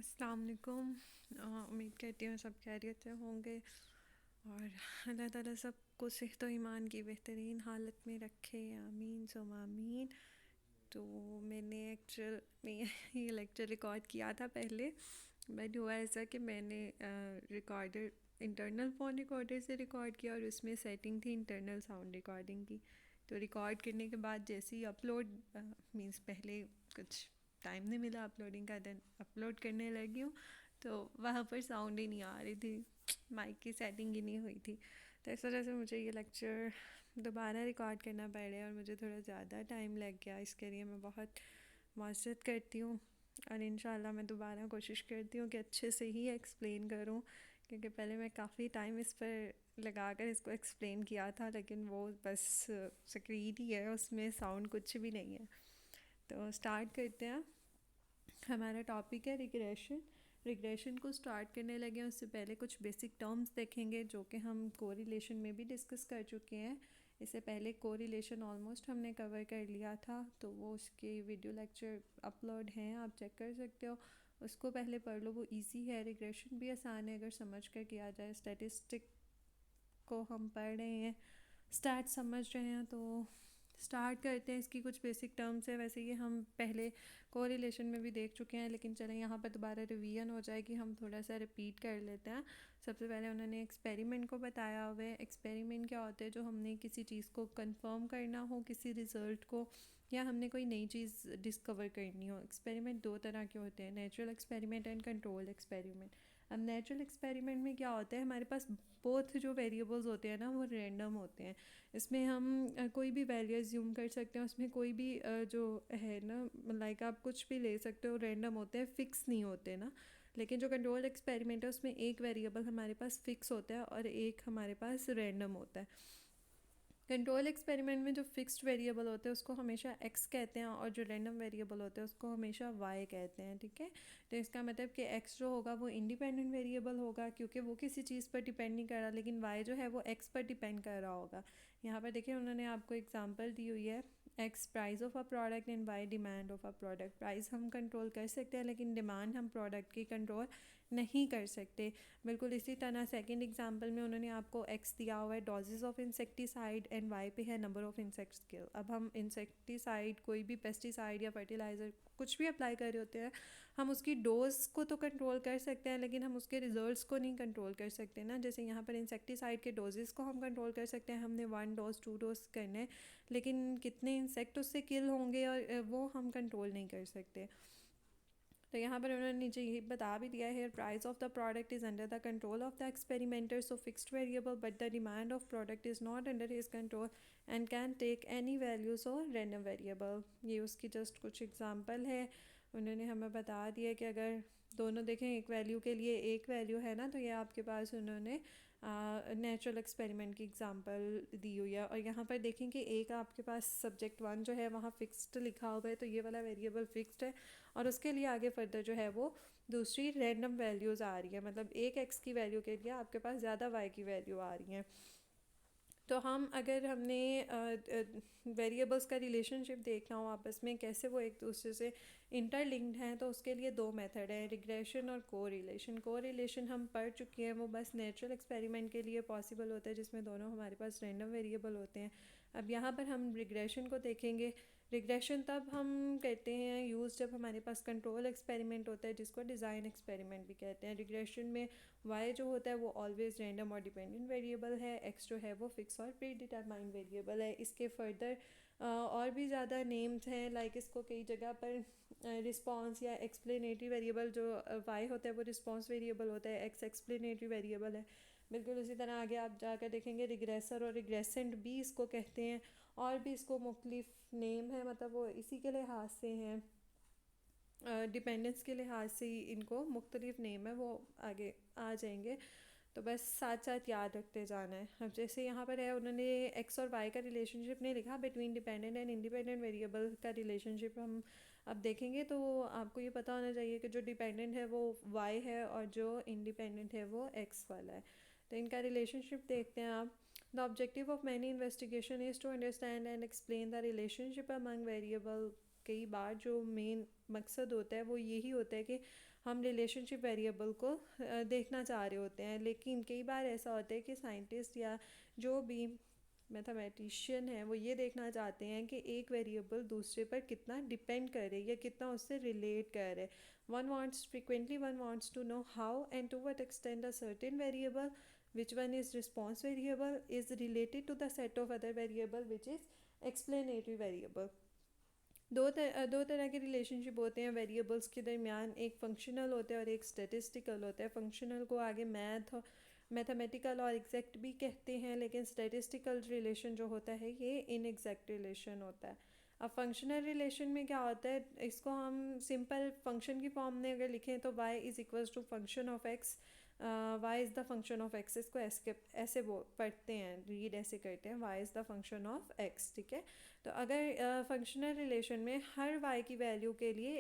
अस्सलाम वालेकुम। उम्मीद करती हूँ सब खैरियत से होंगे और अल्लाह ताला सबको सेहत व ईमान की बेहतरीन हालत में रखे, आमीन सुम आमीन। तो मैंने एक्चुअल में ये लेक्चर रिकॉर्ड किया था पहले, बट हुआ ऐसा कि मैंने रिकॉर्डर इंटरनल फ़ोन रिकॉर्डर से रिकॉर्ड किया और उसमें सेटिंग थी इंटरनल साउंड रिकॉर्डिंग की। तो रिकॉर्ड करने के बाद जैसे ही अपलोड मींस पहले कुछ टाइम नहीं मिला अपलोडिंग का, देन अपलोड करने लगी हूँ तो वहाँ पर साउंड ही नहीं आ रही थी, माइक की सेटिंग ही नहीं हुई थी। तो इस वजह से मुझे ये लेक्चर दोबारा रिकॉर्ड करना पड़ रहा है और मुझे थोड़ा ज़्यादा टाइम लग गया। इसके लिए मैं बहुत माज़रत करती हूँ और इंशाल्लाह मैं दोबारा कोशिश करती हूँ कि अच्छे से ही एक्सप्लेन करूँ, क्योंकि पहले मैं काफ़ी टाइम इस पर लगा कर इसको एक्सप्लेन किया था, लेकिन वो बस स्क्रीन ही है, उसमें साउंड कुछ भी नहीं है। तो स्टार्ट करते हैं। हमारा टॉपिक है रिग्रेशन। रिग्रेशन को स्टार्ट करने लगे उससे पहले कुछ बेसिक टर्म्स देखेंगे जो कि हम कोरिलेशन में भी डिस्कस कर चुके हैं। इससे पहले कोरिलेशन ऑलमोस्ट हमने कवर कर लिया था, तो वो उसके वीडियो लेक्चर अपलोड हैं, आप चेक कर सकते हो। उसको पहले पढ़ लो, वो इजी है। रिग्रेशन भी आसान है अगर समझ कर किया जाए। स्टैटिस्टिक को हम पढ़ रहे हैं, स्टैट समझ रहे हैं, तो स्टार्ट करते हैं। इसकी कुछ बेसिक टर्म्स है, वैसे ये हम पहले कोरिलेशन में भी देख चुके हैं, लेकिन चलें यहाँ पर दोबारा रिवीजन हो जाएगी, हम थोड़ा सा रिपीट कर लेते हैं। सबसे पहले उन्होंने एक्सपेरिमेंट को बताया हुआ है। एक्सपेरिमेंट क्या होते हैं? जो हमने किसी चीज़ को कंफर्म करना हो, किसी रिज़ल्ट को, या हमने कोई नई चीज़ डिस्कवर करनी हो। एक्सपेरिमेंट दो तरह के होते हैं, natural experiment and controlled experiment. अब नेचुरल एक्सपेरिमेंट में क्या होता है, हमारे पास बोथ जो वेरिएबल्स होते हैं ना वो रैंडम होते हैं। इसमें हम कोई भी वैल्यू एज्यूम कर सकते हैं, उसमें कोई भी जो है ना, लाइक आप कुछ भी ले सकते हो, रैंडम होते हैं, फिक्स नहीं होते ना। लेकिन जो कंट्रोल एक्सपेरिमेंट है उसमें एक वेरिएबल हमारे पास फिक्स होता है और एक हमारे पास रैंडम होता है। कंट्रोल एक्सपेरिमेंट में जो फिक्स्ड वेरिएबल होते हैं उसको हमेशा एक्स कहते हैं और जो रैंडम वेरिएबल होते हैं उसको हमेशा वाई कहते हैं, ठीक है। तो इसका मतलब कि एक्स जो होगा वो इंडिपेंडेंट वेरिएबल होगा क्योंकि वो किसी चीज़ पर डिपेंड नहीं कर रहा, लेकिन वाई जो है वो एक्स पर डिपेंड कर रहा होगा। यहाँ पर देखिए उन्होंने आपको एग्जांपल दी हुई है, x price of a product and y demand of a product. Price हम कंट्रोल कर सकते हैं लेकिन डिमांड हम प्रोडक्ट की कंट्रोल नहीं कर सकते। बिल्कुल इसी तरह सेकंड एग्जांपल में उन्होंने आपको एक्स दिया हुआ है doses of insecticide and y पे है नंबर ऑफ इंसेक्ट्स किल। अब हम इंसेक्टिसाइड, कोई भी पेस्टिसाइड या फर्टिलाइज़र कुछ भी अप्लाई कर रहे होते हैं, हम उसकी डोज को तो कंट्रोल कर सकते हैं लेकिन हम उसके रिजल्ट्स को नहीं कंट्रोल कर सकते ना। जैसे यहाँ पर इंसेक्टिसाइड के डोजेस को हम कंट्रोल कर सकते हैं, हमने 1 डोज 2 डोज करने, लेकिन कितने इंसेक्ट उससे किल होंगे और वो हम कंट्रोल नहीं कर सकते। तो यहाँ पर उन्होंने नीचे ये बता भी दिया है, price of the product is under the control of the experimenter, so fixed variable, but the demand of product is not under his control and can take any values और रैंडम वेरिएबल। ये उसकी just कुछ example है। उन्होंने हमें बता दिया कि अगर दोनों देखें, एक वैल्यू के लिए एक वैल्यू है ना, तो ये आपके पास उन्होंने नेचुरल एक्सपेरिमेंट की एग्जांपल दी हुई है। और यहाँ पर देखें कि एक आपके पास सब्जेक्ट 1 जो है वहाँ फिक्स्ड लिखा हुआ है, तो ये वाला वेरिएबल फिक्स्ड है और उसके लिए आगे फर्दर जो है वो दूसरी रैंडम वैल्यूज़ आ रही है, मतलब एक एक्स की वैल्यू के लिए आपके पास ज़्यादा वाई की वैल्यू आ रही हैं। तो हम अगर हमने वेरिएबल्स का रिलेशनशिप देखना हो आपस में, कैसे वो एक दूसरे से इंटरलिंक्ड हैं, तो उसके लिए दो मेथड हैं, रिग्रेशन और कोरिलेशन। कोरिलेशन हम पढ़ चुके हैं, वो बस नेचुरल एक्सपेरिमेंट के लिए पॉसिबल होता है जिसमें दोनों हमारे पास रैंडम वेरिएबल होते हैं। अब यहाँ पर हम रिग्रेशन को देखेंगे। रिग्रेशन तब हम करते हैं यूज़ जब हमारे पास कंट्रोल एक्सपेरिमेंट होता है, जिसको डिज़ाइन एक्सपेरिमेंट भी कहते हैं। रिग्रेशन में वाई जो होता है वो ऑलवेज रैंडम और डिपेंडेंट वेरिएबल है, एक्स जो है वो फिक्स और प्री डिटरमाइंड वेरिएबल है। इसके फर्दर और भी ज़्यादा नेम्स हैं, लाइक इसको कई जगह पर रिस्पॉन्स या एक्सप्लेनेटरी वेरिएबल, जो वाई होता है वो रिस्पॉन्स वेरिएबल होता है, एक्स एक्सप्लेनेटरी वेरिएबल है। बिल्कुल उसी तरह आगे आप जाकर देखेंगे रिग्रेसर और रिग्रेसेंट भी इसको कहते हैं, और भी इसको मुख्तलिफ नेम है, मतलब वो इसी के लिहाज से हैं, डिपेंडेंस के लिहाज से ही इनको मुख्तलिफ नेम है, वो आगे आ जाएंगे। तो बस साथ साथ याद रखते जाना है। अब जैसे यहाँ पर है, उन्होंने एक्स और वाई का रिलेशनशिप नहीं लिखा, between dependent and independent variable का रिलेशनशिप हम अब देखेंगे। तो आपको ये पता होना चाहिए कि जो डिपेंडेंट है वो वाई है और जो इंडिपेंडेंट है वो एक्स वाला है। तो इनका रिलेशनशिप देखते हैं आप। The objective of many investigation is to understand and explain the relationship among variable. कई बार जो मेन मकसद होता है वो यही होता है कि हम रिलेशनशिप वेरिएबल को देखना चाह रहे होते हैं। लेकिन कई बार ऐसा होता है कि साइंटिस्ट या जो भी मैथमेटिशियन है वो ये देखना चाहते हैं कि एक वेरिएबल दूसरे पर कितना डिपेंड करे या कितना उससे रिलेट करे। One wants to know how and to what extent a certain variable which one is response variable is related to the set of other variable which is explanatory variable। दो तरह के relationship होते हैं variables के दरमियान, एक functional होता है और एक स्टैटिस्टिकल होता है। फंक्शनल को आगे मैथमेटिकल और एग्जैक्ट भी कहते हैं, लेकिन स्टैटिस्टिकल रिलेशन जो होता है ये इनएग्जैक्ट रिलेशन होता है। अब फंक्शनल रिलेशन में क्या होता है, इसको हम सिंपल फंक्शन की फॉर्म में अगर लिखें तो y is equals to function of x, y is the function of x, इसको ऐसे वो पढ़ते हैं, रीड ऐसे करते हैं, y is the function of x, ठीक है। तो अगर फंक्शनल रिलेशन में हर y की वैल्यू के लिए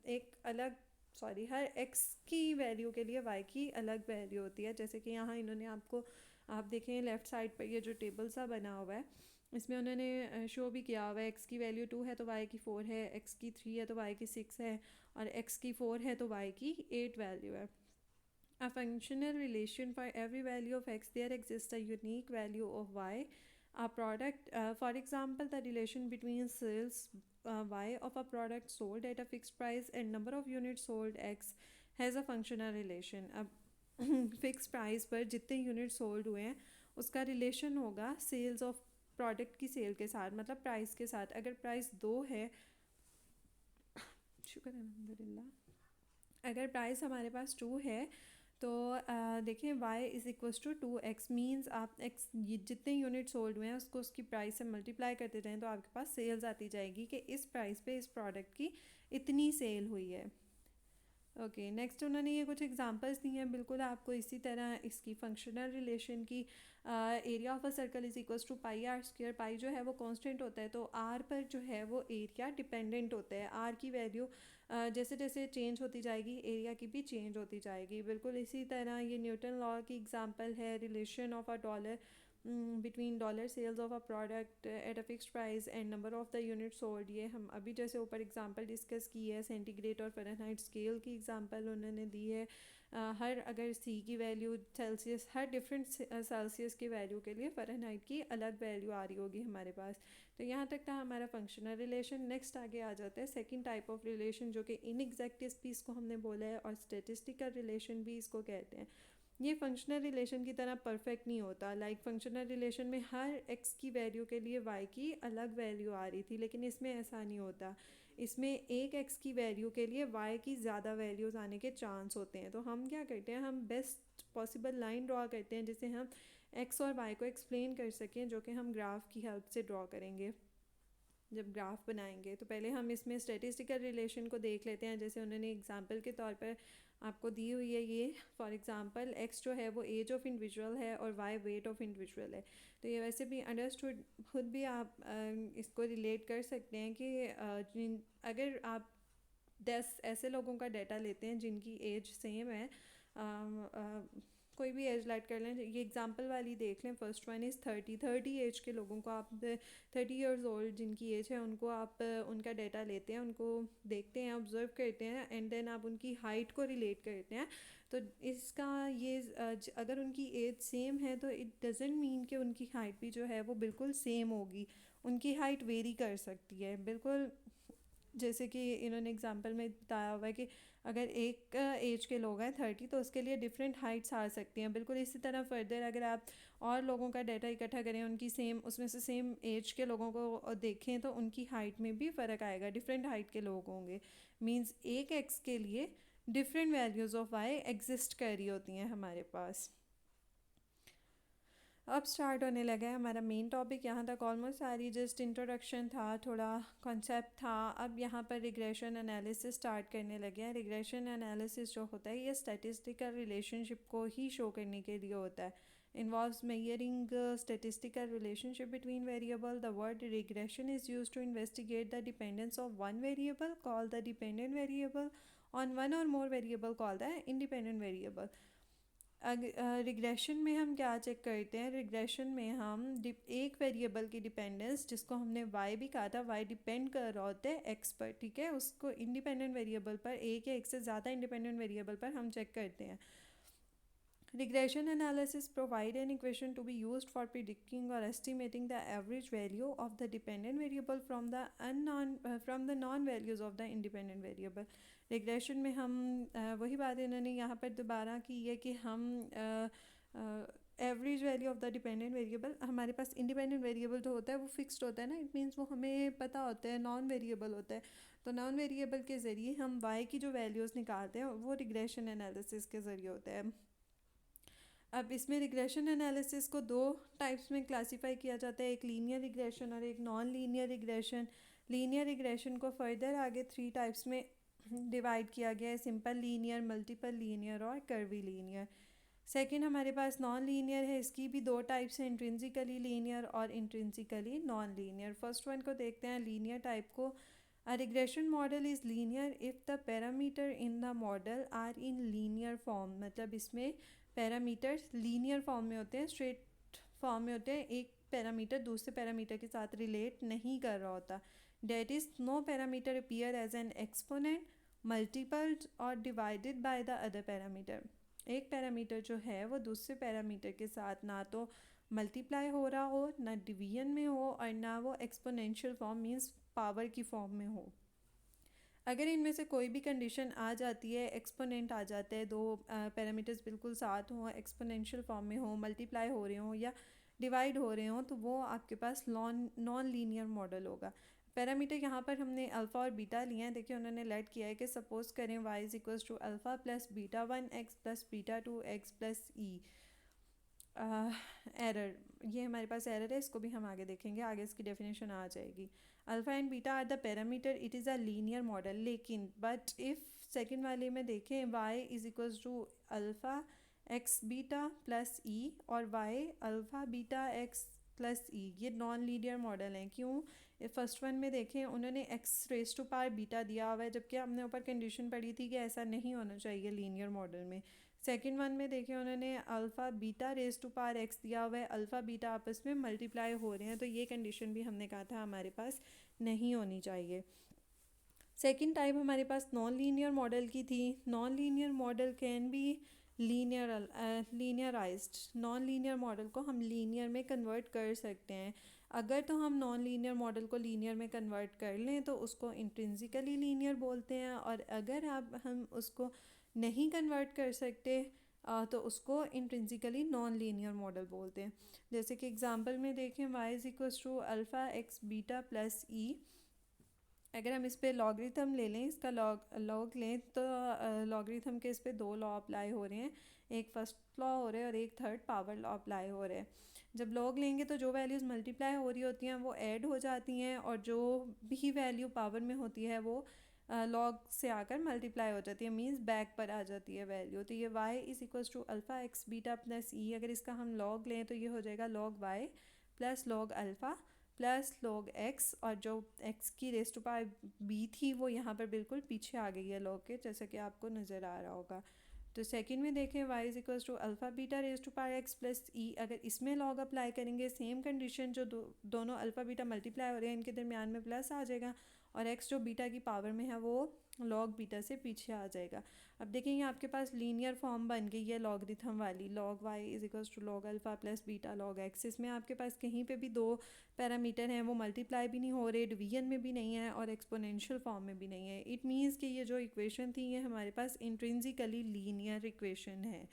एक अलग हर x की वैल्यू के लिए y की अलग वैल्यू होती है। जैसे कि यहाँ इन्होंने आपको, आप देखें लेफ़्ट साइड पर ये जो टेबल सा बना हुआ है इसमें उन्होंने शो भी किया हुआ है, x की वैल्यू 2 है तो y की 4 है, x की 3 है तो y की 6 है, और x की 4 है तो y की 8 वैल्यू है। A functional relation for every value of x, there exists a unique value of y. A product, for example, the relation between sales y of a product sold at a fixed price and number of units sold x has a functional relation. अब fix price पर जितने unit sold हुए हैं उसका relation होगा sales of product की cell के साथ, मतलब प्राइस के साथ। अगर प्राइस 2 है, शुक्र अल्हम्दुलिल्लाह, अगर प्राइस हमारे पास 2 है तो देखिए y is equals to 2x, means आप x जितने यूनिट सोल्ड हुए हैं उसको उसकी प्राइस से मल्टीप्लाई करते जाएँ तो आपके पास सेल्स आती जाएगी कि इस प्राइस पे इस प्रोडक्ट की इतनी सेल हुई है। ओके, नेक्स्ट उन्होंने ये कुछ एग्जांपल्स दी हैं बिल्कुल आपको इसी तरह इसकी फंक्शनल रिलेशन की। Area of a circle is equals to pi r square, pi जो है वो कांस्टेंट होता है तो आर पर जो है वो एरिया डिपेंडेंट होता है। आर की वैल्यू जैसे जैसे चेंज होती जाएगी एरिया की भी चेंज होती जाएगी। बिल्कुल इसी तरह ये न्यूटन लॉ की एग्जांपल है, relation of a dollar between dollar sales of a product at a fixed price and number of the units sold। ये हम अभी जैसे ऊपर एग्जांपल डिस्कस की है, सेंटीग्रेड और फ़ारेनहाइट स्केल की एग्जांपल उन्होंने दी है। हर अगर सी की वैल्यू सेल्सियस, हर डिफरेंट सेल्सियस की वैल्यू के लिए फ़ारेनहाइट की अलग वैल्यू आ रही होगी हमारे पास। तो यहाँ तक था हमारा फंक्शनल रिलेशन। नेक्स्ट आगे आ जाता है सेकंड टाइप ऑफ रिलेशन जो कि इनएग्जैक्ट भी इसको हमने बोला है और स्टेटिस्टिकल रिलेशन भी इसको कहते हैं। ये फंक्शनल रिलेशन की तरह परफेक्ट नहीं होता। लाइक फंक्शनल रिलेशन में हर x की वैल्यू के लिए y की अलग वैल्यू आ रही थी, लेकिन इसमें ऐसा नहीं होता। इसमें एक x की वैल्यू के लिए y की ज़्यादा वैल्यूज़ आने के चांस होते हैं। तो हम क्या करते हैं, हम बेस्ट पॉसिबल लाइन ड्रॉ करते हैं जिससे हम x और y को एक्सप्लेन कर सकें, जो कि हम ग्राफ की हेल्प से ड्रॉ करेंगे जब ग्राफ बनाएंगे। तो पहले हम इसमें स्टैटिस्टिकल रिलेशन को देख लेते हैं। जैसे उन्होंने एग्जांपल के तौर पर आपको दी हुई है ये, फॉर एग्जांपल x जो है वो एज ऑफ इंडिविजुअल है और y वेट ऑफ इंडिविजुअल है। तो ये वैसे भी अंडरस्टूड, खुद भी आप इसको रिलेट कर सकते हैं कि अगर आप 10 ऐसे लोगों का डाटा लेते हैं जिनकी एज सेम है, कोई भी एज लाइट कर लें, ये एग्जांपल वाली देख लें, फर्स्ट वन इज़ 30 एज के लोगों को आप 30 इयर्स ओल्ड जिनकी एज है उनको आप उनका डाटा लेते हैं, उनको देखते हैं, ऑब्जर्व करते हैं एंड देन आप उनकी हाइट को रिलेट करते हैं। तो इसका ये अगर उनकी एज सेम है तो इट डजेंट मीन कि उनकी हाइट भी जो है वो बिल्कुल सेम होगी। उनकी हाइट वेरी कर सकती है बिल्कुल। जैसे कि इन्होंने एग्जांपल में बताया हुआ है कि अगर एक एज के लोग हैं 30 तो उसके लिए डिफरेंट हाइट्स आ सकती हैं। बिल्कुल इसी तरह फर्दर अगर आप और लोगों का डाटा इकट्ठा करें, उनकी सेम, उसमें से सेम एज के लोगों को देखें तो उनकी हाइट में भी फ़र्क आएगा, डिफरेंट हाइट के लोग होंगे। मींस एक एक्स के लिए different values of y exist कर रही होती हैं हमारे पास। अब स्टार्ट होने लगा है हमारा मेन टॉपिक। यहाँ तक ऑलमोस्ट सारी जस्ट इंट्रोडक्शन था, थोड़ा कॉन्सेप्ट था। अब यहाँ पर रिग्रेशन एनालिसिस स्टार्ट करने लगे हैं। रिग्रेशन एनालिसिस जो होता है ये स्टैटिस्टिकल रिलेशनशिप को ही शो करने के लिए होता है। Involves measuring statistical relationship between variable. The word regression is use to investigate the dependence of one variable called the dependent variable on one or more variable called the independent variable. Regression में हम क्या check करते हैं? Regression में हम एक variable की dependence, जिसको हमने y भी कहा था, y डिपेंड कर रहा होता है x पर, ठीक है, उसको इंडिपेंडेंट वेरिएबल पर, एक या एक से ज़्यादा इंडिपेंडेंट वेरिएबल पर हम चेक करते हैं. Regression analysis provide an equation to be used for predicting or estimating the average value of the dependent variable from the non values of the independent variable. Regression में हम वही बात इन्होंने यहाँ पर दोबारा की है कि हम average value of the dependent variable, हमारे पास इंडिपेंडेंट वेरिएबल जो होता है वो फिक्स्ड होता है ना, इट मीन्स वो हमें पता होता है, नॉन वेरिएबल होता है. तो नॉन वेरिएबल के ज़रिए हम y की जो वैल्यूज़ निकालते हैं वो रिग्रेशन एनालिसिस के ज़रिए होता है. अब इसमें रिग्रेशन एनालिसिस को दो टाइप्स में क्लासिफाई किया जाता है, एक लीनियर रिग्रेशन और एक non linear regression. Linear regression को फर्दर आगे 3 टाइप्स में डिवाइड किया गया है, सिंपल लीनियर, मल्टीपल लीनियर और कर्वी लीनियर. सेकंड हमारे पास नॉन लीनियर है, इसकी भी 2 टाइप्स हैं, इंट्रिंसिकली लीनियर और intrinsically non linear. First one को देखते हैं, लीनियर टाइप को. A regression model is linear if the parameter in the model are in linear form. मतलब इसमें पैरामीटर्स लीनियर फॉर्म में होते हैं, स्ट्रेट फॉर्म में होते हैं, एक पैरामीटर दूसरे पैरामीटर के साथ रिलेट नहीं कर रहा होता. That is no parameter appear as an exponent, multiplied or divided by the other parameter. एक पैरामीटर जो है वो दूसरे पैरामीटर के साथ ना तो मल्टीप्लाई हो रहा हो, ना डिवीजन में हो, और ना वो एक्सपोनेंशियल फॉर्म मीन्स पावर की फॉर्म में हो. अगर इनमें से कोई भी कंडीशन आ जाती है, एक्सपोनेंट आ जाता है, दो पैरामीटर्स बिल्कुल साथ हों, एक्सपोनेंशियल फॉर्म में हो, मल्टीप्लाई हो रहे हों या डिवाइड हो रहे हों, तो वो आपके पास नॉन लीनियर मॉडल होगा. पैरामीटर यहाँ पर हमने अल्फ़ा और बीटा लिए हैं. देखिए उन्होंने लेट किया है कि सपोज करें y is equals to alpha plus beta 1x plus beta 2x plus e. Error, ये हमारे पास एरर है, इसको भी हम आगे देखेंगे, आगे इसकी डेफिनेशन आ जाएगी. Alpha and beta are the parameter, it is a linear model. लेकिन बट इफ़ सेकेंड वाले में देखें y is equals to alpha x beta plus e और y alpha beta x plus e, ये नॉन लीनियर मॉडल हैं. क्यों? First one में देखें उन्होंने x raise to power beta दिया हुआ है, जबकि हमने ऊपर कंडीशन पढ़ी थी कि ऐसा नहीं होना चाहिए लीनियर मॉडल में. सेकेंड वन में देखें उन्होंने alpha beta raise to power x दिया हुआ है, अल्फ़ा बीटा आपस में मल्टीप्लाई हो रहे हैं, तो ये कंडीशन भी हमने कहा था हमारे पास नहीं होनी चाहिए. सेकेंड टाइप हमारे पास नॉन लीनियर मॉडल की थी. Non linear model can be linearized. Non linear model को हम लीनियर में कन्वर्ट कर सकते हैं. अगर तो हम नॉन लीनियर मॉडल को लीनियर में कन्वर्ट कर लें तो उसको इंट्रिंसिकली लीनियर बोलते हैं, और अगर हम उसको नहीं कन्वर्ट कर सकते तो उसको इंट्रिंसिकली नॉन लीनियर मॉडल बोलते हैं. जैसे कि एग्जांपल में देखें, y is equals to alpha x beta plus e. अगर हम इस पर लॉगरिथम ले लें, इसका लॉग लें, तो लॉगरिथम के इस पर 2 लॉ अप्लाई हो रहे हैं, एक फर्स्ट लॉ हो रहा है और एक थर्ड पावर लॉ अप्लाई हो रहा है. जब लॉग लेंगे तो जो वैल्यूज़ मल्टीप्लाई हो रही होती हैं वो ऐड हो जाती हैं, और जो भी वैल्यू पावर में होती है वो लॉग से आकर मल्टीप्लाई हो जाती है, मींस बैक पर आ जाती है वैल्यू. तो ये y is equals to alpha x beta plus e, अगर इसका हम लॉग लें तो ये हो जाएगा log y plus log alpha plus log x, और जो x की रेस टू पावर b थी वो यहाँ पर बिल्कुल पीछे आ गई है लॉग के, जैसा कि आपको नज़र आ रहा होगा. तो सेकंड में देखें y is equals to alpha beta raise to power x plus e. अगर इसमें लॉग अप्लाई करेंगे, सेम कंडीशन, जो दोनों अल्फ़ा बीटा मल्टीप्लाई हो रहे हैं इनके दरमियान में प्लस आ जाएगा, और x जो बीटा की पावर में है वो लॉग बीटा से पीछे आ जाएगा. अब देखेंगे आपके पास लीनियर फॉर्म बन गई है लॉगरिथम वाली, log y is equals to log alpha plus beta log x. इसमें आपके पास कहीं पे भी 2 पैरामीटर हैं, वो मल्टीप्लाई भी नहीं हो रहे, डिवीजन में भी नहीं है और एक्सपोनेंशियल फॉर्म में भी नहीं है. इट मीन्स कि ये जो इक्वेशन थी ये हमारे पास इंट्रिंसिकली लीनियर इक्वेशन है.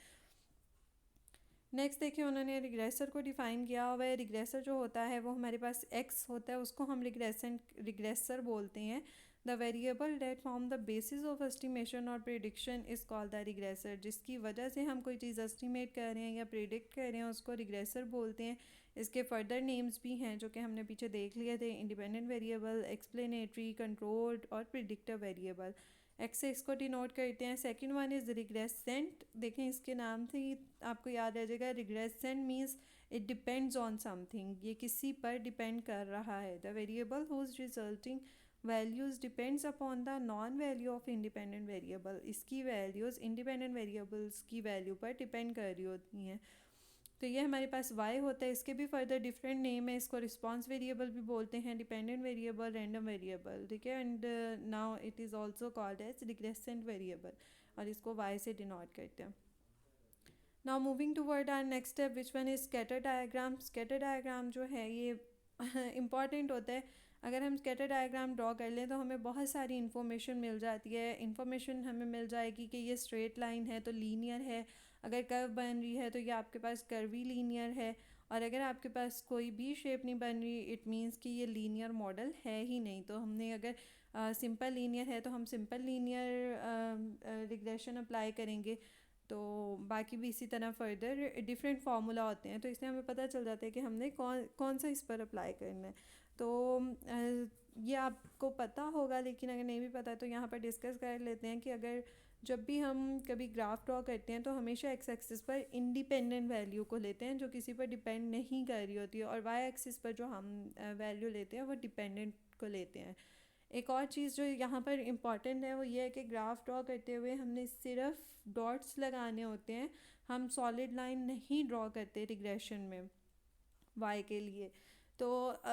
नेक्स्ट देखिए उन्होंने रिग्रेसर को डिफ़ाइन किया हुआ है. रिग्रेसर जो होता है वो हमारे पास x होता है, उसको हम रिग्रेसर बोलते हैं. The variable that form the basis of estimation or prediction is called the regressor. जिसकी वजह से हम कोई चीज़ एस्टिमेट कर रहे हैं या प्रिडिक्ट कर रहे हैं उसको रिग्रेसर बोलते हैं. इसके फर्दर नेम्स भी हैं जो कि हमने पीछे देख लिए थे, independent variable, explanatory, controlled or predictive variable. X को डिनोट करते हैं. Second one is regressant. देखें इसके नाम से ही आपको याद रह जाएगा, regressant means it depends on something, ये किसी पर डिपेंड कर रहा है. The variable whose resulting values depends upon the known value of independent variable, इसकी वैल्यूज़ इंडिपेंडेंट वेरिएबल्स की वैल्यू पर डिपेंड कर रही होती हैं। तो ये हमारे पास y होता है, इसके भी फर्दर डिफरेंट नेम है, इसको रिस्पॉन्स वेरिएबल भी बोलते हैं, डिपेंडेंट वेरिएबल, रैंडम वेरिएबल, ठीक है। And now it is also called as regressant variable, और इसको y से डिनोट करते हैं। Now moving toward our next step which one is scatter diagram. Scatter diagram जो है ये इम्पॉर्टेंट होता है। अगर हम स्कैटर डायग्राम ड्रॉ कर लें तो हमें बहुत सारी इन्फॉर्मेशन मिल जाती है। इन्फॉर्मेशन हमें मिल जाएगी कि ये स्ट्रेट लाइन है तो लीनियर है, अगर कर्व बन रही है तो ये आपके पास कर्वी लीनियर है, और अगर आपके पास कोई भी शेप नहीं बन रही इट मीन्स कि ये लीनियर मॉडल है ही नहीं। तो हमने अगर सिंपल लीनियर है तो हम सिंपल लीनियर रिग्रेशन अप्लाई करेंगे। तो बाकी भी इसी तरह फर्दर डिफरेंट फार्मूला होते हैं, तो इससे हमें पता चल जाता है कि हमने कौन कौन सा इस पर अप्लाई करना है। तो ये आपको पता होगा, लेकिन अगर नहीं भी पता है तो यहाँ पर डिस्कस कर लेते हैं कि अगर जब भी हम कभी ग्राफ ड्रॉ करते हैं तो हमेशा एक्स एक्सिस पर इंडिपेंडेंट वैल्यू को लेते हैं जो किसी पर डिपेंड नहीं कर रही होती है, और वाई एक्सिस पर जो हम वैल्यू लेते हैं वो डिपेंडेंट को लेते हैं। एक और चीज़ जो यहाँ पर इम्पॉर्टेंट है वो ये है कि ग्राफ ड्रॉ करते हुए हमने सिर्फ डॉट्स लगाने होते हैं, हम सॉलिड लाइन नहीं ड्रॉ करते रिग्रेशन में y के लिए। तो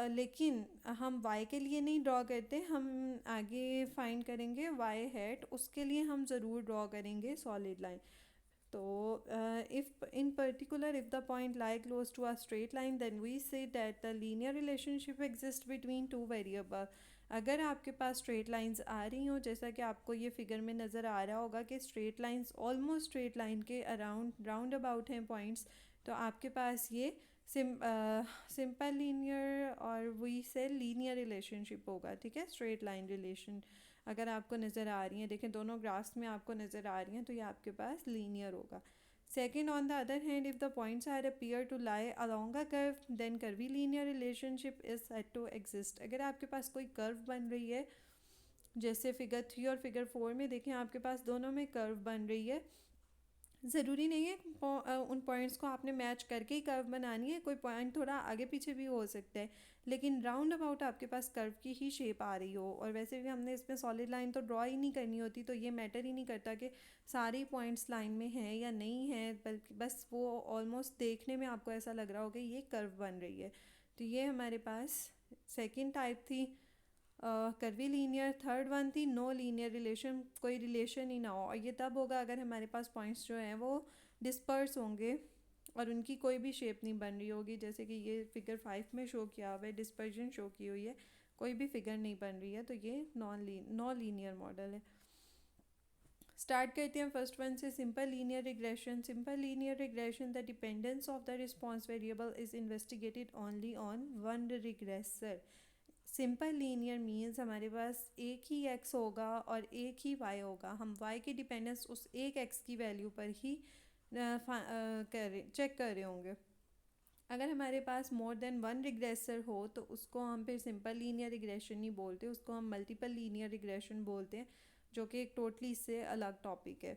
लेकिन हम y के लिए नहीं ड्रॉ करते, हम आगे फाइंड करेंगे y हैट, उसके लिए हम ज़रूर ड्रॉ करेंगे सॉलिड लाइन। तो if in particular if the point lie close to a straight line then we say that the linear relationship exists between two variable। अगर आपके पास स्ट्रेट लाइंस आ रही हों, जैसा कि आपको ये फिगर में नज़र आ रहा होगा कि straight lines almost straight line के अराउंड राउंड अबाउट हैं पॉइंट्स, तो आपके पास ये सिंपल लीनियर और वी से लीनियर रिलेशनशिप होगा, ठीक है। स्ट्रेट लाइन रिलेशन अगर आपको नज़र आ रही हैं, देखें दोनों ग्राफ्स में आपको नज़र आ रही हैं, तो ये आपके पास लीनियर होगा। Second, on the other hand if the points are appear to lie along a curve then curvilinear relationship is said to exist. अगर आपके पास कोई कर्व बन रही है, जैसे फिगर 3 और फिगर 4 में देखें आपके पास दोनों में कर्व बन रही है, ज़रूरी नहीं है उन पॉइंट्स को आपने मैच करके ही कर्व बनानी है, कोई पॉइंट थोड़ा आगे पीछे भी हो सकता है, लेकिन राउंड अबाउट आपके पास कर्व की ही शेप आ रही हो। और वैसे भी हमने इसमें सॉलिड लाइन तो ड्रॉ ही नहीं करनी होती, तो ये मैटर ही नहीं करता कि सारे पॉइंट्स लाइन में हैं या नहीं हैं, बल्कि बस वो ऑलमोस्ट देखने में आपको ऐसा लग रहा होगा ये कर्व बन रही है। तो ये हमारे पास सेकेंड टाइप थी कर्वी लीनियर। थर्ड वन थी नो लीनियर रिलेशन, कोई रिलेशन ही ना हो, और ये तब होगा अगर हमारे पास पॉइंट्स जो हैं वो डिस्पर्स होंगे और उनकी कोई भी शेप नहीं बन रही होगी, जैसे कि ये फिगर 5 में शो किया हुआ है, डिस्पर्जन शो की हुई है, कोई भी फिगर नहीं बन रही है, तो ये नो लीनियर मॉडल है। स्टार्ट करते हैं फर्स्ट वन से, simple linear regression. Simple linear regression the dependence of the response variable is investigated only on one regressor. Simple linear means हमारे पास एक ही x होगा और एक ही y होगा, हम y की डिपेंडेंस उस एक x की वैल्यू पर ही चेक कर रहे होंगे। अगर हमारे पास मोर देन वन रिग्रेसर हो तो उसको हम फिर सिंपल लीनियर रिग्रेशन नहीं बोलते, उसको हम मल्टीपल लीनियर रिग्रेशन बोलते हैं, जो कि एक टोटली इससे अलग टॉपिक है।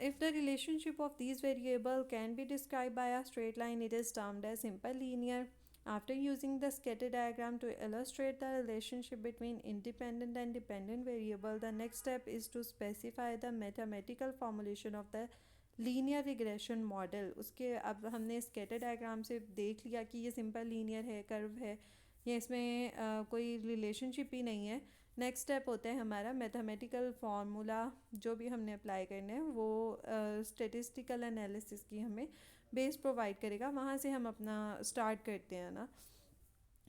If the relationship of these variables can be described by a straight line, it is termed as simple linear. After using the scatter diagram to illustrate the relationship between independent and dependent variable, the next step is to specify the mathematical formulation of the linear regression model. उसके अब हमने scatter diagram से देख लिया कि ये simple linear है, curve है, ये इसमें कोई रिलेशनशिप ही नहीं है। नेक्स्ट स्टेप होता है हमारा मैथमेटिकल फार्मूला, जो भी हमने अप्लाई करना है वो स्टेटिस्टिकल एनालिसिस की हमें बेस प्रोवाइड करेगा, वहाँ से हम अपना स्टार्ट करते हैं ना,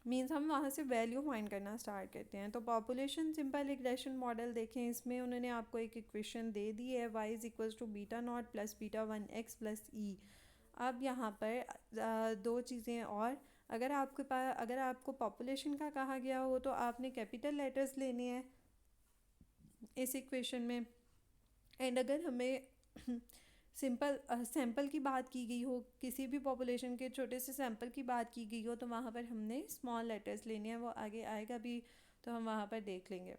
मीन्स हम वहाँ से वैल्यू फाइंड करना स्टार्ट करते हैं। तो पॉपुलेशन सिंपल रिग्रेशन मॉडल देखें, इसमें उन्होंने आपको एक इक्वेशन दे दी है, y is equals to beta not plus beta 1x plus e. अब यहाँ पर दो चीज़ें और, अगर आपको पॉपुलेशन का कहा गया हो तो आपने कैपिटल लेटर्स लेने हैं इस इक्वेशन में, एंड अगर हमें सिंपल सैम्पल की बात की गई हो, किसी भी पॉपुलेशन के छोटे से सैम्पल की बात की गई हो, तो वहाँ पर हमने स्मॉल लेटर्स लेने हैं, वो आगे आएगा भी तो हम वहाँ पर देख लेंगे।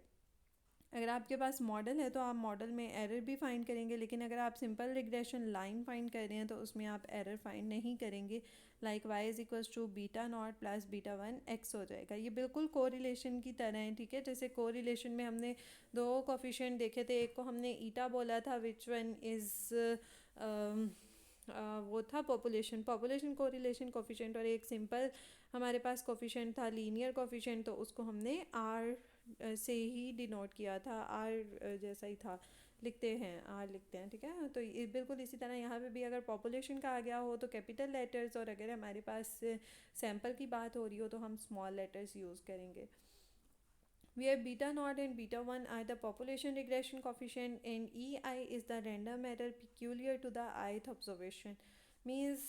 अगर आपके पास मॉडल है तो आप मॉडल में एरर भी फाइंड करेंगे, लेकिन अगर आप सिंपल रिग्रेशन लाइन फाइंड कर रहे हैं तो उसमें आप एरर फाइंड नहीं करेंगे। Like y is equals to beta not plus beta one x हो जाएगा। ये बिल्कुल कोरिलेशन की तरह है, ठीक है। जैसे कोरिलेशन में हमने दो कोफिशिएंट देखे थे, एक को हमने ईटा बोला था विच वन इज़ वो था पॉपुलेशन कोरिलेशन कोफिशिएंट, और एक सिंपल हमारे पास कोफिशिएंट था लीनियर कोफिशिएंट, तो उसको हमने आर से ही डिनोट किया था, आर जैसा ही था, लिखते हैं आर लिखते हैं, ठीक है। तो ये बिल्कुल इसी तरह यहाँ पे भी अगर पॉपुलेशन का आ गया हो तो कैपिटल लेटर्स, और अगर हमारे पास सैम्पल की बात हो रही हो तो हम स्मॉल लेटर्स यूज़ करेंगे। Where beta naught and beta 1 are the population regression coefficient and EI is the random error peculiar to the ith observation. Means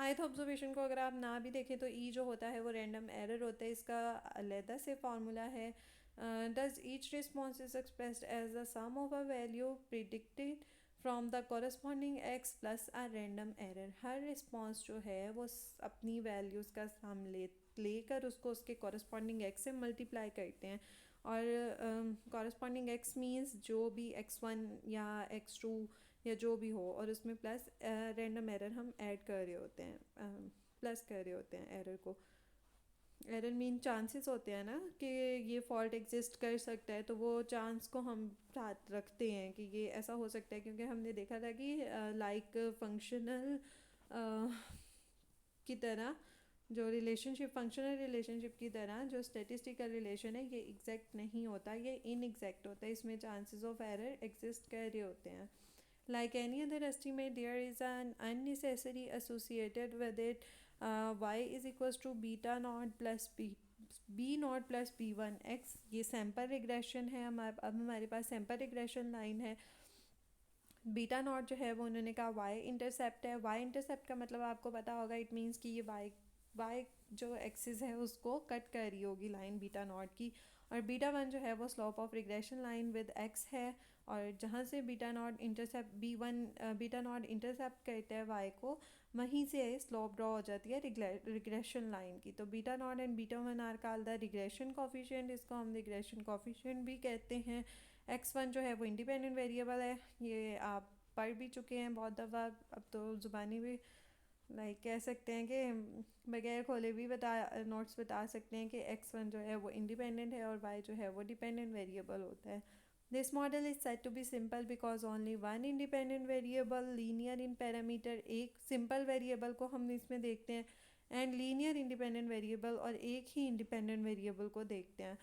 ith observation को अगर आप ना भी देखें तो ई जो होता है वो रैंडम एरर होता है, इसका अलहदा से फार्मूला है। Does each response is expressed as the sum of a value predicted from the corresponding x plus a random error. हर रिस्पॉन्स जो है वो अपनी वैल्यूज़ का सम लेकर उसको उसके कॉरस्पॉन्डिंग एक्स से मल्टीप्लाई करते हैं, और कॉरस्पॉन्डिंग एक्स मीन्स जो भी x1 या x2 या जो भी हो, और उसमें प्लस रैंडम एरर हम ऐड कर रहे होते हैं, प्लस कर रहे होते हैं एरर को। एरर मीन चांसेस होते हैं ना कि ये फॉल्ट एग्जिस्ट कर सकता है, तो वो चांस को हम साथ रखते हैं कि ये ऐसा हो सकता है, क्योंकि हमने देखा था कि लाइक फंक्शनल की तरह जो रिलेशनशिप फंक्शनल रिलेशनशिप की तरह जो स्टेटिस्टिकल रिलेशन है ये एग्जैक्ट नहीं होता, ये इनएग्जैक्ट होता है, इसमें चांसेस ऑफ एरर एग्जिस्ट कर रहे होते हैं। Like any other estimate, there is an unnecessary associated with it. Y is equals to beta naught plus b naught plus b1 x। ये सैम्पल रिग्रेशन है, अब हमारे पास सैम्पल रिग्रेशन लाइन है। Beta not जो है वो उन्होंने कहा वाई इंटरसेप्ट है। वाई इंटरसेप्ट का मतलब आपको पता होगा, इट मीन्स कि ये वाई जो एक्सिस है उसको कट कर रही होगी लाइन बीटा नॉट की, और बीटा वन जो है वो slope of regression line with x है, और जहाँ से beta not intercept beta not intercept करता है वाई को, वहीं से स्लोप ड्रॉ हो जाती है रिग्रेशन लाइन की। तो beta not and beta one are called the regression coefficient, इसको हम रिग्रेशन कोफिशिएंट भी कहते हैं। x1 जो है वो इंडिपेंडेंट वेरिएबल है, ये आप पढ़ भी चुके हैं बहुत दफ़ा, अब तो ज़ुबानी भी लाइक कह सकते हैं कि बगैर खोले भी नोट्स बता सकते हैं कि x1 जो है वो इंडिपेंडेंट है और y जो है वो डिपेंडेंट वेरिएबल होता है। This model is set to be simple because only one independent variable linear in parameter, एक सिंपल वेरिएबल को हम इसमें देखते हैं, एंड लीनियर इंडिपेंडेंट वेरिएबल, और एक ही इंडिपेंडेंट वेरिएबल को देखते हैं।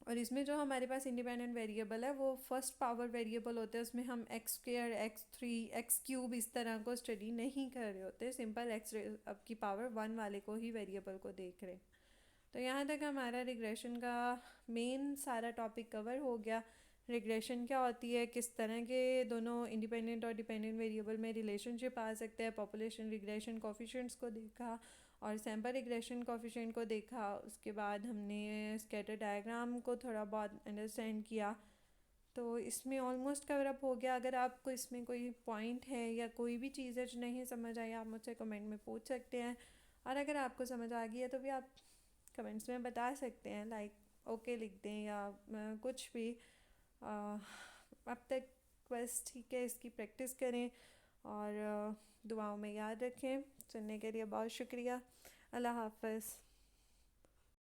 और इसमें जो हमारे पास इंडिपेंडेंट वेरिएबल है वो फर्स्ट पावर वेरिएबल होते हैं, उसमें हम x square x three x cube इस तरह को स्टडी नहीं कर रहे होते, सिंपल एक्स अब की पावर वन वाले को ही वेरिएबल को देख रहे हैं। तो यहाँ तक हमारा रिग्रेशन का मेन सारा टॉपिक कवर हो गया। रिग्रेशन क्या होती है, किस तरह के दोनों इंडिपेंडेंट और डिपेंडेंट वेरिएबल में रिलेशनशिप आ सकते हैं, पॉपुलेशन रिग्रेशन कोफिशिएंट्स को देखा और सैम्पल रिग्रेशन कोफिशिएंट को देखा। उसके बाद हमने स्कैटर डायग्राम को थोड़ा बहुत अंडरस्टैंड किया। तो इसमें ऑलमोस्ट कवर अप हो गया। अगर आपको इसमें कोई पॉइंट है या कोई भी चीज़ है जो नहीं समझ आई, आप मुझसे कमेंट में पूछ सकते हैं, और अगर आपको समझ आ गई है तो भी आप कमेंट्स में बता सकते हैं, लाइक ओके लिख दें या कुछ भी। अब तक बस ठीक है, इसकी प्रैक्टिस करें और दुआओं में याद रखें। सुनने के लिए बहुत शुक्रिया। अल्लाह हाफ़िज़।